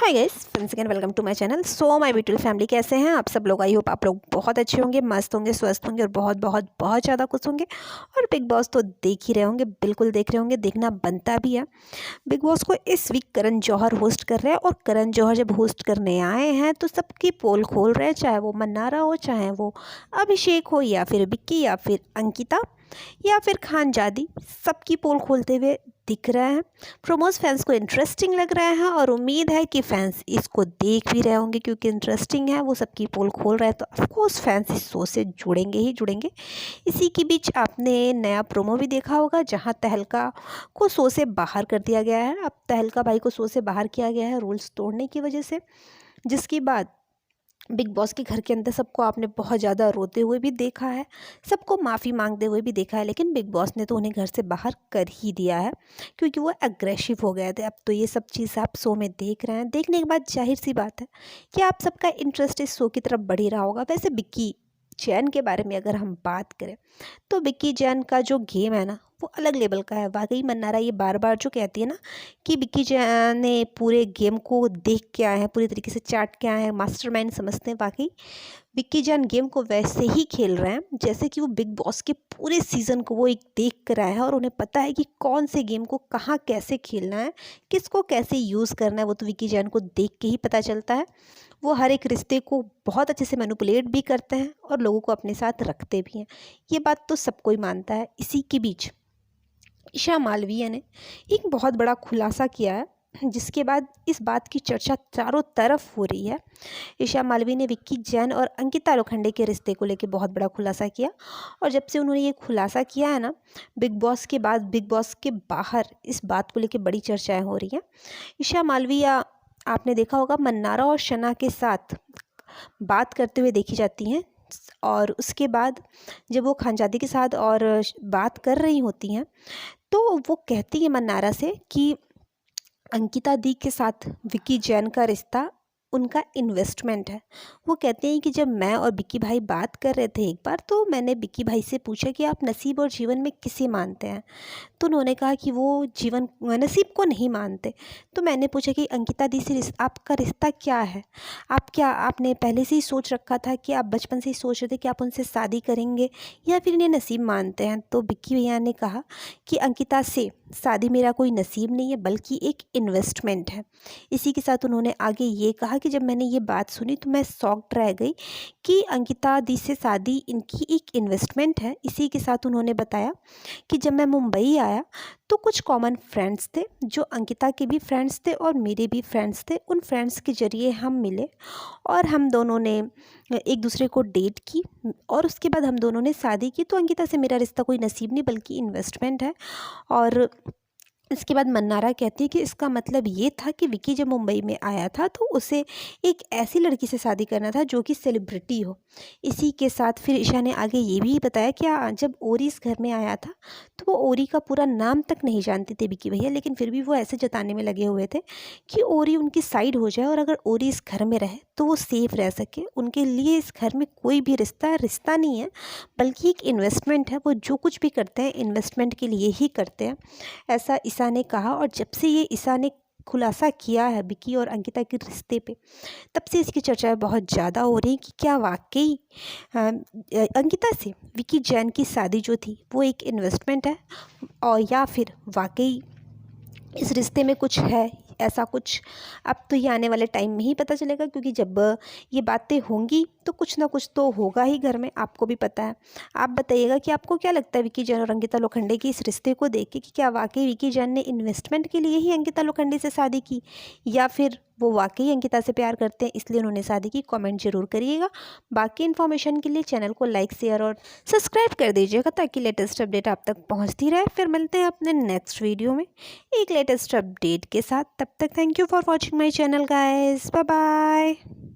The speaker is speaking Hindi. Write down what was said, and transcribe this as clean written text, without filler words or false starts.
Hi guys, once again welcome to my channel. So my beautiful family, कैसे हैं आप सब लोग? आई होप आप लोग बहुत अच्छे होंगे, मस्त होंगे, स्वस्थ होंगे और बहुत बहुत बहुत ज़्यादा खुश होंगे। और बिग बॉस तो देख ही रहे होंगे, बिल्कुल देख रहे होंगे, देखना बनता भी है। बिग बॉस को इस वीक करण जौहर होस्ट कर रहे हैं और करण जौहर जब होस्ट करने आए हैं तो सबकी पोल खोल रहे हैं, चाहे वो मन्नारा हो, चाहे वो अभिषेक हो, या फिर विक्की, या फिर अंकिता, या फिर खानजादी। सबकी पोल खोलते हुए दिख रहे हैं। प्रोमोस फैंस को इंटरेस्टिंग लग रहा है और उम्मीद है कि फैंस इसको देख भी रहे होंगे, क्योंकि इंटरेस्टिंग है, वो सबकी पोल खोल रहा है, तो ऑफकोर्स फैंस इस शो से जुड़ेंगे ही जुड़ेंगे। इसी के बीच आपने नया प्रोमो भी देखा होगा, जहां तहलका को शो से बाहर कर दिया गया है। अब तहलका भाई को शो से बाहर किया गया है रूल्स तोड़ने की वजह से, जिसके बाद बिग बॉस के घर के अंदर सबको आपने बहुत ज़्यादा रोते हुए भी देखा है, सबको माफ़ी मांगते हुए भी देखा है, लेकिन बिग बॉस ने तो उन्हें घर से बाहर कर ही दिया है, क्योंकि वो एग्रेसिव हो गए थे। अब तो ये सब चीज़ आप शो में देख रहे हैं, देखने के बाद जाहिर सी बात है कि आप सबका इंटरेस्ट इस शो की तरफ बढ़ ही रहा होगा। वैसे विक्की जैन के बारे में अगर हम बात करें तो विक्की जैन का जो गेम है ना, वो अलग लेवल का है। वाकई मन्नारा ये बार बार जो कहती है ना कि विक्की जैन ने पूरे गेम को देख के आए हैं, पूरी तरीके से चाट के आए हैं, मास्टरमाइंड समझते हैं। वाकई विक्की जैन गेम को वैसे ही खेल रहे हैं जैसे कि वो बिग बॉस के पूरे सीज़न को वो एक देख कर आए हैं, और उन्हें पता है कि कौन से गेम को कहाँ कैसे खेलना है, किसको कैसे यूज़ करना है। वो तो विक्की जैन को देख के ही पता चलता है। वो हर एक रिश्ते को बहुत अच्छे से मैनिपुलेट भी करते हैं और लोगों को अपने साथ रखते भी हैं। ये बात तो सब कोई मानता है। इसी के बीच ईशा मालवीय ने एक बहुत बड़ा खुलासा किया है, जिसके बाद इस बात की चर्चा चारों तरफ हो रही है। ईशा मालवी ने विक्की जैन और अंकिता लोखंडे के रिश्ते को लेकर बहुत बड़ा खुलासा किया, और जब से उन्होंने ये खुलासा किया है ना, बिग बॉस के बाद बिग बॉस के बाहर इस बात को लेकर बड़ी चर्चाएं हो रही हैं। ईशा मालवीय आपने देखा होगा मन्नारा और शना के साथ बात करते हुए देखी जाती हैं, और उसके बाद जब वो खानजादी के साथ और बात कर रही होती हैं तो वो कहती है मन्नारा से कि अंकिता दी के साथ विक्की जैन का रिश्ता उनका इन्वेस्टमेंट है। वो कहते हैं कि जब मैं और विक्की भाई बात कर रहे थे एक बार, तो मैंने विक्की भाई से पूछा कि आप नसीब और जीवन में किसे मानते हैं, तो उन्होंने कहा कि वो जीवन नसीब को नहीं मानते। तो मैंने पूछा कि अंकिता दी से आपका रिश्ता क्या है, आप क्या आपने पहले से ही सोच रखा था कि आप बचपन से ही सोच रहे थे कि आप उनसे शादी करेंगे, या फिर इन्हें नसीब मानते हैं? तो विक्की भैया ने कहा कि अंकिता से शादी मेरा कोई नसीब नहीं है, बल्कि एक इन्वेस्टमेंट है। इसी के साथ उन्होंने आगे ये कहा कि जब मैंने ये बात सुनी तो मैं शॉक्ड रह गई कि अंकिता दी से शादी इनकी एक इन्वेस्टमेंट है। इसी के साथ उन्होंने बताया कि जब मैं मुंबई आया तो कुछ कॉमन फ्रेंड्स थे, जो अंकिता के भी फ्रेंड्स थे और मेरे भी फ्रेंड्स थे। उन फ्रेंड्स के ज़रिए हम मिले और हम दोनों ने एक दूसरे को डेट की, और उसके बाद हम दोनों ने शादी की। तो अंकिता से मेरा रिश्ता कोई नसीब नहीं बल्कि इन्वेस्टमेंट है। और इसके बाद मन्नारा कहती है कि इसका मतलब ये था कि विक्की जब मुंबई में आया था तो उसे एक ऐसी लड़की से शादी करना था जो कि सेलिब्रिटी हो। इसी के साथ फिर ईशा ने आगे ये भी बताया कि जब ओरी इस घर में आया था तो वो ओरी का पूरा नाम तक नहीं जानते थे विक्की भैया, लेकिन फिर भी वो ऐसे जताने में लगे हुए थे कि ओरी उनकी साइड हो जाए, और अगर ओरी इस घर में रहे तो वो सेफ रह सके। उनके लिए इस घर में कोई भी रिश्ता रिश्ता नहीं है, बल्कि एक इन्वेस्टमेंट है। वो जो कुछ भी करते हैं इन्वेस्टमेंट के लिए ही करते हैं, ऐसा ईशा ने कहा। और जब से ये ईशा ने खुलासा किया है विक्की और अंकिता के रिश्ते पे, तब से इसकी चर्चाएं बहुत ज़्यादा हो रही हैं कि क्या वाकई अंकिता से विक्की जैन की शादी जो थी वो एक इन्वेस्टमेंट है, और या फिर वाकई इस रिश्ते में कुछ है ऐसा कुछ। अब तो ये आने वाले टाइम में ही पता चलेगा, क्योंकि जब ये बातें होंगी तो कुछ ना कुछ तो होगा ही घर में, आपको भी पता है। आप बताइएगा कि आपको क्या लगता है विक्की जैन और अंकिता लोखंडे की इस रिश्ते को देख के, कि क्या वाकई विक्की जैन ने इन्वेस्टमेंट के लिए ही अंकिता लोखंडे से शादी की, या फिर वो वाकई अंकिता से प्यार करते हैं इसलिए उन्होंने शादी की? कमेंट जरूर करिएगा। बाकी इन्फॉर्मेशन के लिए चैनल को लाइक, शेयर और सब्सक्राइब कर दीजिएगा, ताकि लेटेस्ट अपडेट आप तक पहुंचती रहे। फिर मिलते हैं अपने नेक्स्ट वीडियो में एक लेटेस्ट अपडेट के साथ। तब तक thank you for watching my channel guys, bye bye.